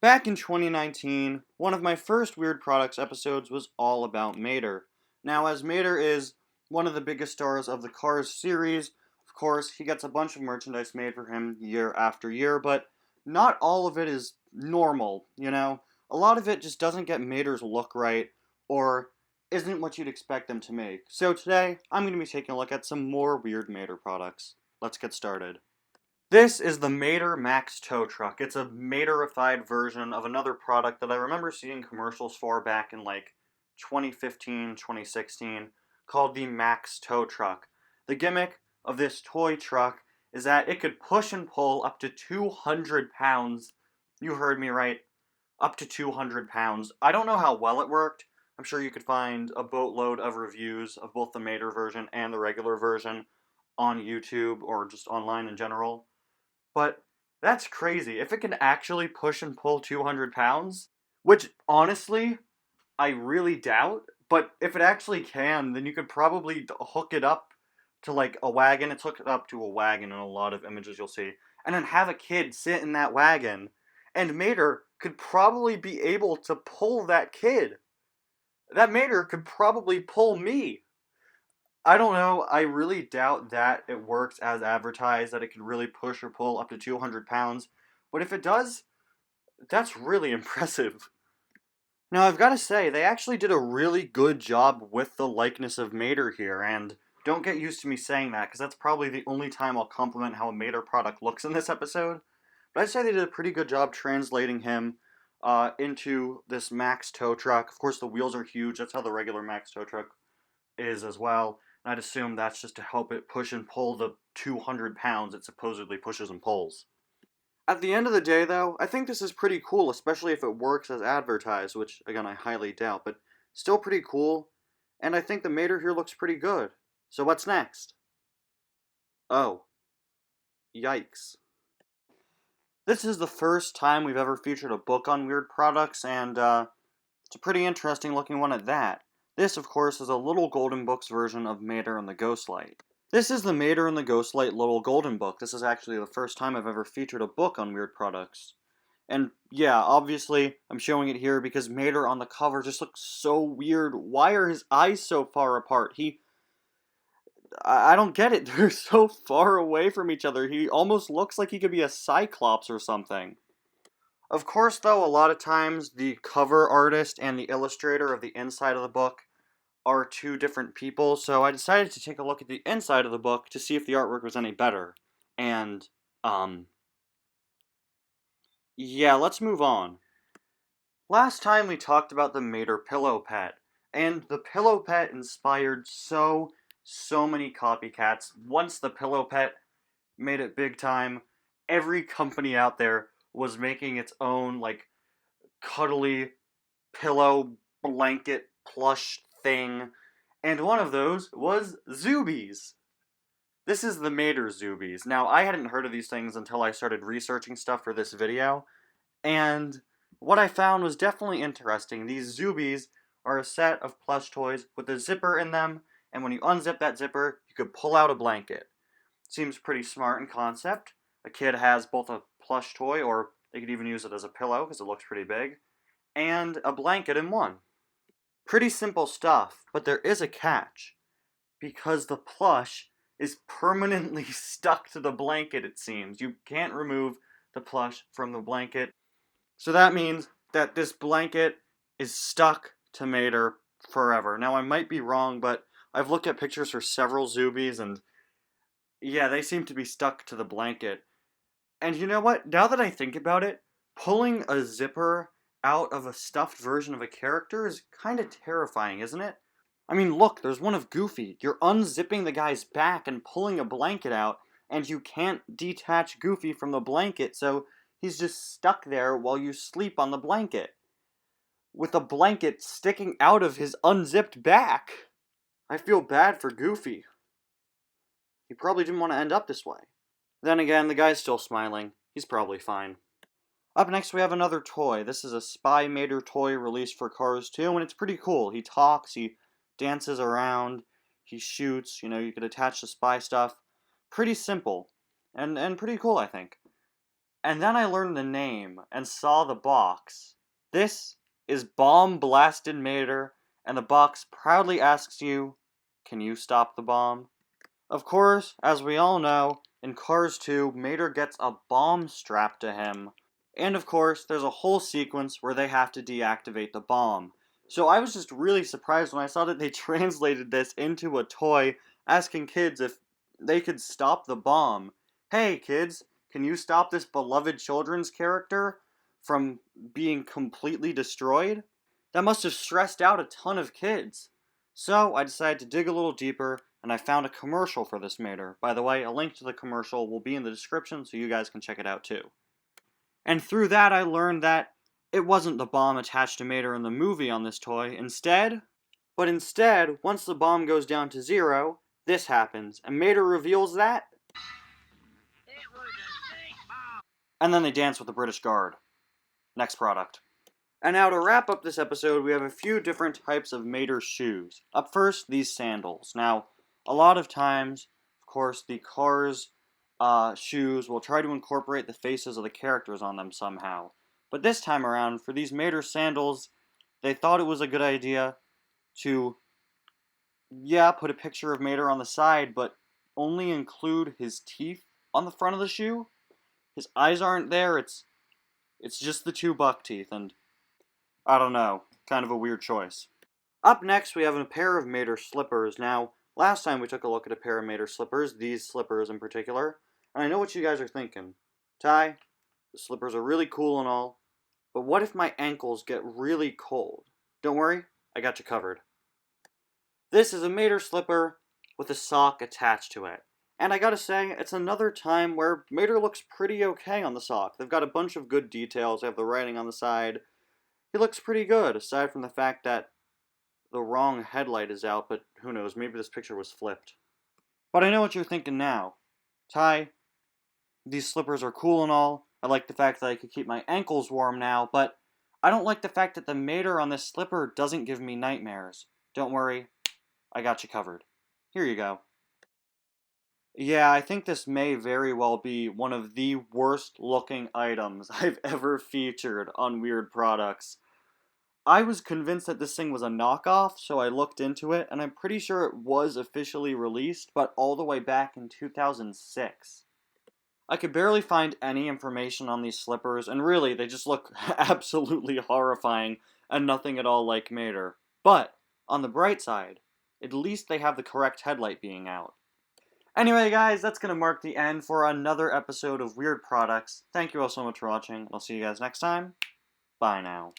Back in 2019, one of my first Weird Products episodes was all about Mater. Now, as Mater is one of the biggest stars of the Cars series, of course, he gets a bunch of merchandise made for him year after year, but not all of it is normal, you know? A lot of it just doesn't get Mater's look right, or isn't what you'd expect them to make. So today, I'm going to be taking a look at some more weird Mater products. Let's get started. This is the Mater Max Tow Truck. It's a Materified version of another product that I remember seeing commercials for back in like 2015, 2016, called the Max Tow Truck. The gimmick of this toy truck is that it could push and pull up to 200 pounds. You heard me right, up to 200 pounds. I don't know how well it worked. I'm sure you could find a boatload of reviews of both the Mater version and the regular version on YouTube or just online in general. But that's crazy. If it can actually push and pull 200 pounds, which honestly, I really doubt, but if it actually can, then you could probably hook it up to like a wagon. It's hooked up to a wagon in a lot of images you'll see. And then have a kid sit in that wagon. And Mater could probably be able to pull that kid. That Mater could probably pull me. I don't know. I really doubt that it works as advertised, that it can really push or pull up to 200 pounds. But if it does, that's really impressive. Now, I've got to say, they actually did a really good job with the likeness of Mater here, and don't get used to me saying that, because that's probably the only time I'll compliment how a Mater product looks in this episode. But I'd say they did a pretty good job translating him into this Max tow truck. Of course, the wheels are huge. That's how the regular Max tow truck is as well. And I'd assume that's just to help it push and pull the 200 pounds it supposedly pushes and pulls. At the end of the day, though, I think this is pretty cool, especially if it works as advertised, which, again, I highly doubt, but still pretty cool. And I think the Mater here looks pretty good. So what's next? Oh, yikes. This is the first time we've ever featured a book on weird products, and it's a pretty interesting looking one at that. This, of course, is a Little Golden Book's version of Mater and the Ghostlight. This is the Mater and the Ghostlight Little Golden Book. This is actually the first time I've ever featured a book on weird products. And yeah, obviously, I'm showing it here because Mater on the cover just looks so weird. Why are his eyes so far apart? I don't get it. They're so far away from each other. He almost looks like he could be a Cyclops or something. Of course, though, a lot of times the cover artist and the illustrator of the inside of the book are two different people, so I decided to take a look at the inside of the book to see if the artwork was any better. And, yeah, let's move on. Last time we talked about the Mater Pillow Pet, and the Pillow Pet inspired so many copycats. Once the Pillow Pet made it big time, every company out there was making its own, like, cuddly pillow blanket plush thing, and one of those was zoobys. This is the Mater zoobys. Now, I hadn't heard of these things until I started researching stuff for this video, and what I found was definitely interesting. These zoobys are a set of plush toys with a zipper in them, and when you unzip that zipper, you could pull out a blanket. Seems pretty smart in concept. A kid has both a plush toy, or they could even use it as a pillow because it looks pretty big, and a blanket in one. Pretty simple stuff, but there is a catch. Because the plush is permanently stuck to the blanket, it seems. You can't remove the plush from the blanket. So that means that this blanket is stuck to Mater forever. Now, I might be wrong, but I've looked at pictures for several Zoobies, and yeah, they seem to be stuck to the blanket. And you know what? Now that I think about it, pulling a zipper out of a stuffed version of a character is kind of terrifying, isn't it? I mean, look, there's one of Goofy. You're unzipping the guy's back and pulling a blanket out, and you can't detach Goofy from the blanket, so he's just stuck there while you sleep on the blanket, with a blanket sticking out of his unzipped back. I feel bad for Goofy. He probably didn't want to end up this way. Then again, the guy's still smiling. He's probably fine. Up next, we have another toy. This is a Spy Mater toy released for Cars 2, and it's pretty cool. He talks, he dances around, he shoots, you could attach the spy stuff. Pretty simple, and pretty cool, I think. And then I learned the name and saw the box. This is Bomb Blasted Mater, and the box proudly asks you, can you stop the bomb? Of course, as we all know, in Cars 2, Mater gets a bomb strapped to him. And of course, there's a whole sequence where they have to deactivate the bomb. So I was just really surprised when I saw that they translated this into a toy, asking kids if they could stop the bomb. Hey kids, can you stop this beloved children's character from being completely destroyed? That must have stressed out a ton of kids. So I decided to dig a little deeper, and I found a commercial for this Mater. By the way, a link to the commercial will be in the description so you guys can check it out too. And through that I learned that it wasn't the bomb attached to Mater in the movie on this toy. Instead, once the bomb goes down to 0, this happens, and Mater reveals that, and then they dance with the British Guard. Next product. And now to wrap up this episode, we have a few different types of Mater shoes. Up first, these sandals. Now, a lot of times, of course, the Cars shoes will try to incorporate the faces of the characters on them somehow. But this time around, for these Mater sandals, they thought it was a good idea to, put a picture of Mater on the side, but only include his teeth on the front of the shoe. His eyes aren't there, it's just the 2 buck teeth, and I don't know, kind of a weird choice. Up next, we have a pair of Mater slippers. Now, last time we took a look at a pair of Mater slippers, these slippers in particular, and I know what you guys are thinking. Ty, the slippers are really cool and all, but what if my ankles get really cold? Don't worry, I got you covered. This is a Mater slipper with a sock attached to it. And I gotta say, it's another time where Mater looks pretty okay on the sock. They've got a bunch of good details. They have the writing on the side. He looks pretty good, aside from the fact that the wrong headlight is out, but who knows, maybe this picture was flipped. But I know what you're thinking now. Ty, these slippers are cool and all. I like the fact that I could keep my ankles warm now, but I don't like the fact that the Mater on this slipper doesn't give me nightmares. Don't worry, I got you covered. Here you go. Yeah, I think this may very well be one of the worst looking items I've ever featured on Weird Products. I was convinced that this thing was a knockoff, so I looked into it, and I'm pretty sure it was officially released, but all the way back in 2006. I could barely find any information on these slippers, and really, they just look absolutely horrifying and nothing at all like Mater. But, on the bright side, at least they have the correct headlight being out. Anyway, guys, that's going to mark the end for another episode of Weird Products. Thank you all so much for watching. I'll see you guys next time. Bye now.